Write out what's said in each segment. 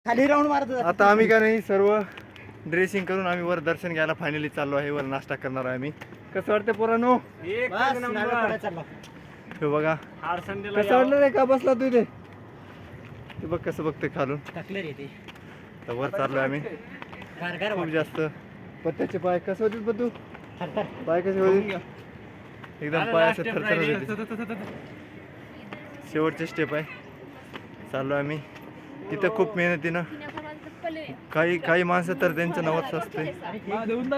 खाली राऊंड मारतो. आता आम्ही का नाही सर्व ड्रेसिंग करून आम्ही वर दर्शन घ्यायला फायनली चाललो आहे. वर नाश्ता करणार आहे आम्ही. कसं वाटतं पोरांनो? हे बघा कसं वाटलं रे, का बसला तू इथे? ते बघ कसं बघते खालून. तर वर चाललोय आम्ही. खूप जास्त पत्त्याचे पाय कसे होते पण तू? पाय कसे होते? एकदम पाय असं थरथरत होते. शेवटचे स्टेप आहे. चाललो आम्ही. तिथं खूप मेहनतीनं काही माणसं तर त्यांचं नवस असते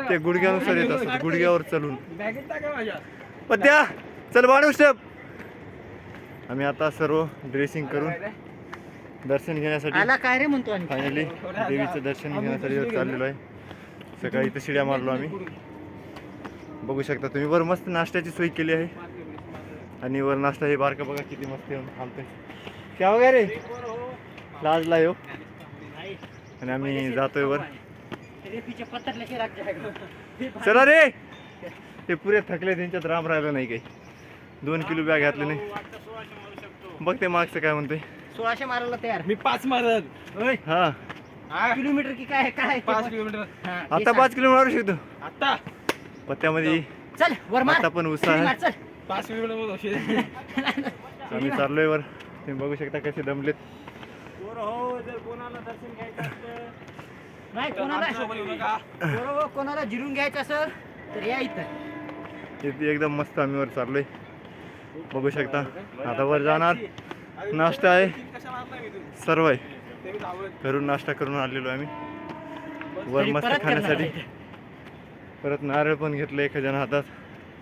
ते गुडघ्यानुसार येत असतात, गुडघ्यावर चलून. पत्या चल वाढू स्टेप. आम्ही आता सर्व ड्रेसिंग करून दर्शन घेण्यासाठी काय रे म्हणतो फायनली देवीचं दर्शन घेण्यासाठी चाललेलो आहे. सकाळी इथं शिड्या मारलो आम्ही. बघू शकता तुम्ही. वर मस्त नाश्त्याची सोय केली आहे आणि वर नाश्ता हे बारका बघा किती मस्त येऊन थांबतोय. क्या वगैरे लाजला येऊ आणि आम्ही जातोय वर. चला रे. ते पुरे थकले, त्यांच्यात राम राहिलं नाही काही. 2 किलो बॅग घातले नाही. बघ ते मागचं काय म्हणतोय. 1600 मारायला तयार. मी 5 मारत. हा किलोमीटर की काय काय 5 किलोमीटर. आता 5 किलो मारू शकतो आता चल पत्त्यामध्ये. वर मार. आता पण उत्साह आहे. चल 5 किलोमीटर. आम्ही चाललोय वर. तुम्ही बघू शकता कसे दमलेत. जर कोणाला दर्शन घ्यायचं असतं, नाही कोणाला जिरून घ्यायचं असेल तर या इथं. इथे एकदम मस्त आम्ही वर चाललोय. बघू शकता. आता वर जाणार. नाश्ता आहे, सर्व आहे. घरून नाश्ता करून आलेलो आम्ही वर मस्त खाण्यासाठी. परत नारळ पण घेतलं एका जण हातात.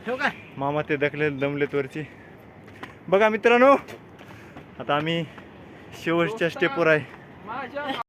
ठेव का मामा ते दखले दमलेत वरची. बघा मित्रांनो, आता आम्ही शेवटच्या स्टेपवर आहे.